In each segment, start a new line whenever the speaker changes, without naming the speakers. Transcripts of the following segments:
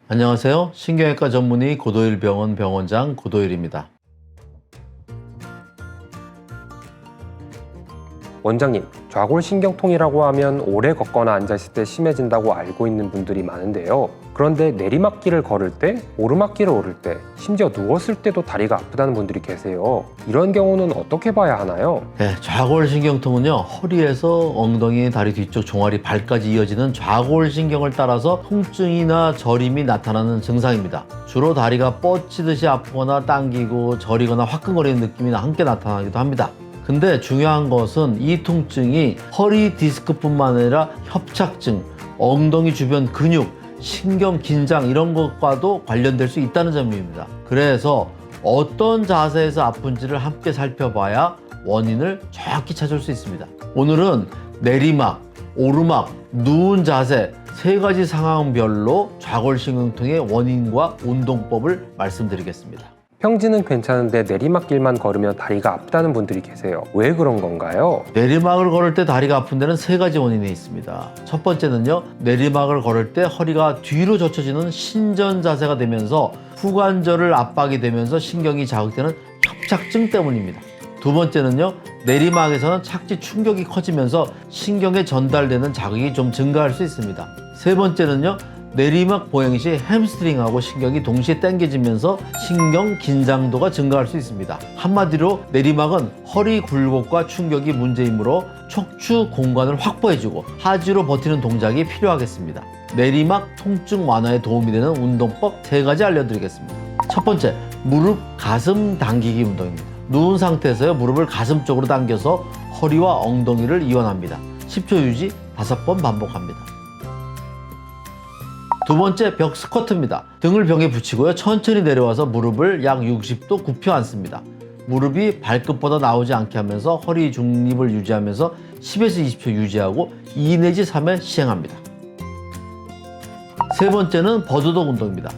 안녕하세요. 신경외과 전문의 고도일 병원 병원장 고도일입니다.
원장님, 좌골신경통이라고 하면 오래 걷거나 앉아있을 때 심해진다고 알고 있는 분들이 많은데요. 그런데 내리막길을 걸을 때, 오르막길을 오를 때, 심지어 누웠을 때도 다리가 아프다는 분들이 계세요. 이런 경우는 어떻게 봐야 하나요?
좌골신경통은요, 허리에서 엉덩이, 다리 뒤쪽, 종아리, 발까지 이어지는 좌골신경을 따라서 통증이나 저림이 나타나는 증상입니다. 주로 다리가 뻗치듯이 아프거나 당기고 저리거나 화끈거리는 느낌이 함께 나타나기도 합니다. 근데 중요한 것은 이 통증이 허리 디스크뿐만 아니라 협착증, 엉덩이 주변 근육, 신경 긴장 이런 것과도 관련될 수 있다는 점입니다. 그래서 어떤 자세에서 아픈지를 함께 살펴봐야 원인을 정확히 찾을 수 있습니다. 오늘은 내리막, 오르막, 누운 자세 세 가지 상황별로 좌골신경통의 원인과 운동법을 말씀드리겠습니다.
평지는 괜찮은데 내리막길만 걸으면 다리가 아프다는 분들이 계세요. 왜 그런 건가요?
내리막을 걸을 때 다리가 아픈 데는 세 가지 원인이 있습니다. 첫 번째는요, 내리막을 걸을 때 허리가 뒤로 젖혀지는 신전 자세가 되면서 후관절을 압박이 되면서 신경이 자극되는 협착증 때문입니다. 두 번째는요, 내리막에서는 착지 충격이 커지면서 신경에 전달되는 자극이 좀 증가할 수 있습니다. 세 번째는요, 내리막 보행 시 햄스트링하고 신경이 동시에 당겨지면서 신경 긴장도가 증가할 수 있습니다. 한마디로 내리막은 허리 굴곡과 충격이 문제이므로 척추 공간을 확보해주고 하지로 버티는 동작이 필요하겠습니다. 내리막 통증 완화에 도움이 되는 운동법 세 가지 알려드리겠습니다. 첫 번째, 무릎 가슴 당기기 운동입니다. 누운 상태에서 무릎을 가슴 쪽으로 당겨서 허리와 엉덩이를 이완합니다. 10초 유지 5번 반복합니다. 두 번째, 벽 스쿼트입니다. 등을 벽에 붙이고요. 천천히 내려와서 무릎을 약 60도 굽혀 앉습니다. 무릎이 발끝보다 나오지 않게 하면서 허리 중립을 유지하면서 10에서 20초 유지하고 2 내지 3회 시행합니다. 세 번째는 버드독 운동입니다.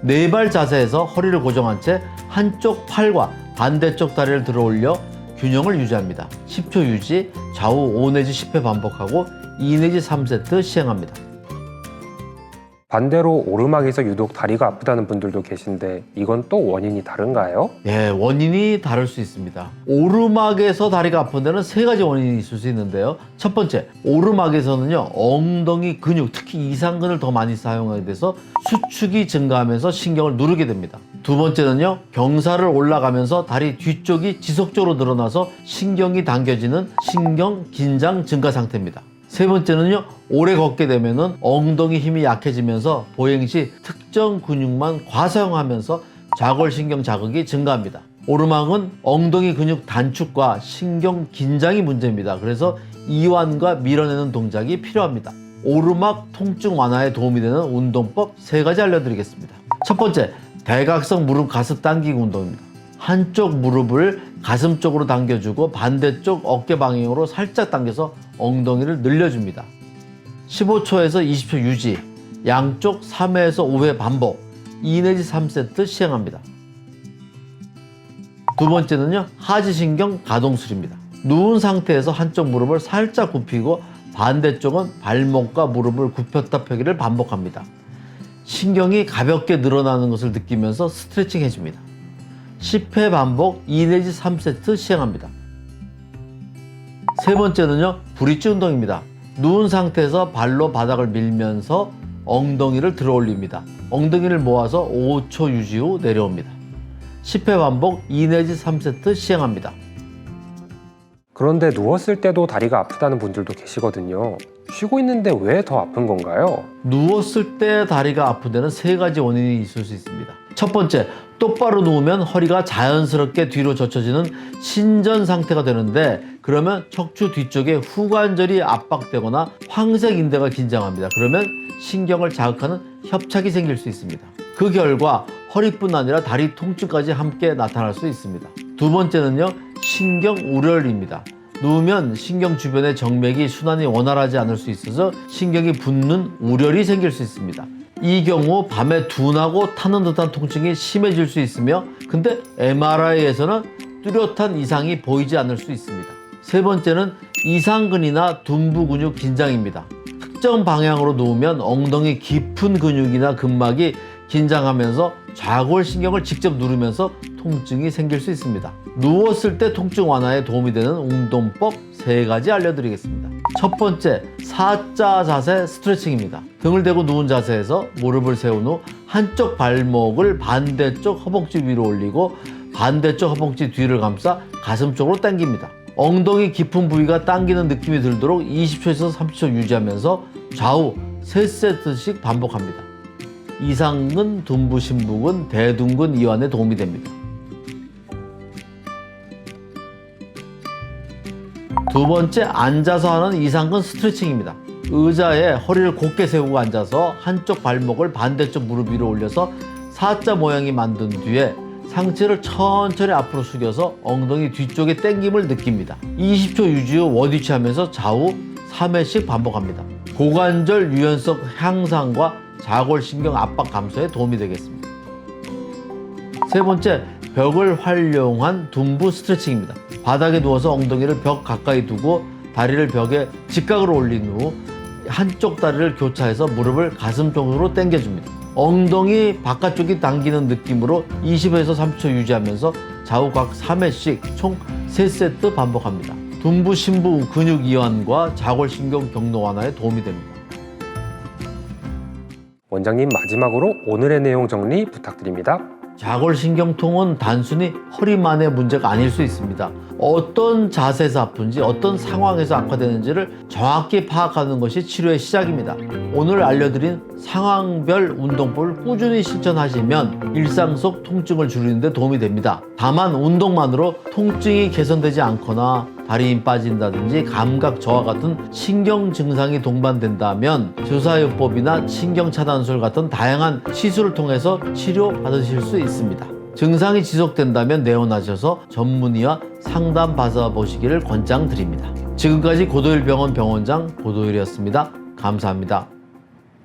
네발 자세에서 허리를 고정한 채 한쪽 팔과 반대쪽 다리를 들어 올려 균형을 유지합니다. 10초 유지, 좌우 5 내지 10회 반복하고 2 내지 3세트 시행합니다.
반대로 오르막에서 유독 다리가 아프다는 분들도 계신데 이건 또 원인이 다른가요?
네, 원인이 다를 수 있습니다. 오르막에서 다리가 아픈 데는 세 가지 원인이 있을 수 있는데요. 첫 번째, 오르막에서는요, 엉덩이 근육, 특히 이상근을 더 많이 사용하게 돼서 수축이 증가하면서 신경을 누르게 됩니다. 두 번째는요, 경사를 올라가면서 다리 뒤쪽이 지속적으로 늘어나서 신경이 당겨지는 신경 긴장 증가 상태입니다. 세 번째는요, 오래 걷게 되면은 엉덩이 힘이 약해지면서 보행 시 특정 근육만 과사용하면서 좌골신경 자극이 증가합니다. 오르막은 엉덩이 근육 단축과 신경 긴장이 문제입니다. 그래서 이완과 밀어내는 동작이 필요합니다. 오르막 통증 완화에 도움이 되는 운동법 세 가지 알려드리겠습니다. 첫 번째, 대각선 무릎 가슴 당기기 운동입니다. 한쪽 무릎을 가슴 쪽으로 당겨주고 반대쪽 어깨 방향으로 살짝 당겨서 엉덩이를 늘려줍니다. 15초에서 20초 유지, 양쪽 3회에서 5회 반복, 2 내지 3세트 시행합니다. 두 번째는요, 하지신경 가동술입니다. 누운 상태에서 한쪽 무릎을 살짝 굽히고 반대쪽은 발목과 무릎을 굽혔다 펴기를 반복합니다. 신경이 가볍게 늘어나는 것을 느끼면서 스트레칭 해줍니다. 10회 반복 2 내지 3세트 시행합니다. 세 번째는요, 브릿지 운동입니다. 누운 상태에서 발로 바닥을 밀면서 엉덩이를 들어 올립니다. 엉덩이를 모아서 5초 유지 후 내려옵니다. 10회 반복 2 내지 3세트 시행합니다.
그런데 누웠을 때도 다리가 아프다는 분들도 계시거든요. 쉬고 있는데 왜 더 아픈 건가요?
누웠을 때 다리가 아픈 데는 세 가지 원인이 있을 수 있습니다. 첫 번째, 똑바로 누우면 허리가 자연스럽게 뒤로 젖혀지는 신전 상태가 되는데, 그러면 척추 뒤쪽에 후관절이 압박되거나 황색 인대가 긴장합니다. 그러면 신경을 자극하는 협착이 생길 수 있습니다. 그 결과 허리뿐 아니라 다리 통증까지 함께 나타날 수 있습니다. 두 번째는요, 신경 우렬입니다. 누우면 신경 주변의 정맥이 순환이 원활하지 않을 수 있어서 신경이 붓는 우렬이 생길 수 있습니다. 이 경우 밤에 둔하고 타는 듯한 통증이 심해질 수 있으며, 근데 MRI에서는 뚜렷한 이상이 보이지 않을 수 있습니다. 세 번째는 이상근이나 둔부 근육 긴장입니다. 특정 방향으로 누우면 엉덩이 깊은 근육이나 근막이 긴장하면서 좌골신경을 직접 누르면서 통증이 생길 수 있습니다. 누웠을 때 통증 완화에 도움이 되는 운동법 3가지 알려드리겠습니다. 첫 번째, 사자 자세 스트레칭입니다. 등을 대고 누운 자세에서 무릎을 세운 후 한쪽 발목을 반대쪽 허벅지 위로 올리고 반대쪽 허벅지 뒤를 감싸 가슴 쪽으로 당깁니다. 엉덩이 깊은 부위가 당기는 느낌이 들도록 20초에서 30초 유지하면서 좌우 3세트씩 반복합니다. 이상근, 둔부, 심부근, 대둔근 이완에 도움이 됩니다. 두 번째, 앉아서 하는 이상근 스트레칭입니다. 의자에 허리를 곧게 세우고 앉아서 한쪽 발목을 반대쪽 무릎 위로 올려서 사자 모양이 만든 뒤에 상체를 천천히 앞으로 숙여서 엉덩이 뒤쪽에 당김을 느낍니다. 20초 유지 후 워디치하면서 좌우 3회씩 반복합니다. 고관절 유연성 향상과 좌골신경 압박 감소에 도움이 되겠습니다. 세 번째, 벽을 활용한 둔부 스트레칭입니다. 바닥에 누워서 엉덩이를 벽 가까이 두고 다리를 벽에 직각으로 올린 후 한쪽 다리를 교차해서 무릎을 가슴 쪽으로 당겨줍니다. 엉덩이 바깥쪽이 당기는 느낌으로 20에서 30초 유지하면서 좌우 각 3회씩 총 3세트 반복합니다. 둔부, 심부 근육 이완과 좌골신경 경로 완화에 도움이 됩니다.
원장님, 마지막으로 오늘의 내용 정리 부탁드립니다.
좌골신경통은 단순히 허리만의 문제가 아닐 수 있습니다. 어떤 자세에서 아픈지, 어떤 상황에서 악화되는지를 정확히 파악하는 것이 치료의 시작입니다. 오늘 알려드린 상황별 운동법을 꾸준히 실천하시면 일상 속 통증을 줄이는 데 도움이 됩니다. 다만 운동만으로 통증이 개선되지 않거나 다리 힘 빠진다든지 감각 저하 같은 신경 증상이 동반된다면 주사요법이나 신경차단술 같은 다양한 시술을 통해서 치료받으실 수 있습니다. 증상이 지속된다면 내원하셔서 전문의와 상담 받아보시기를 권장드립니다. 지금까지 고도일병원 병원장 고도일이었습니다. 감사합니다.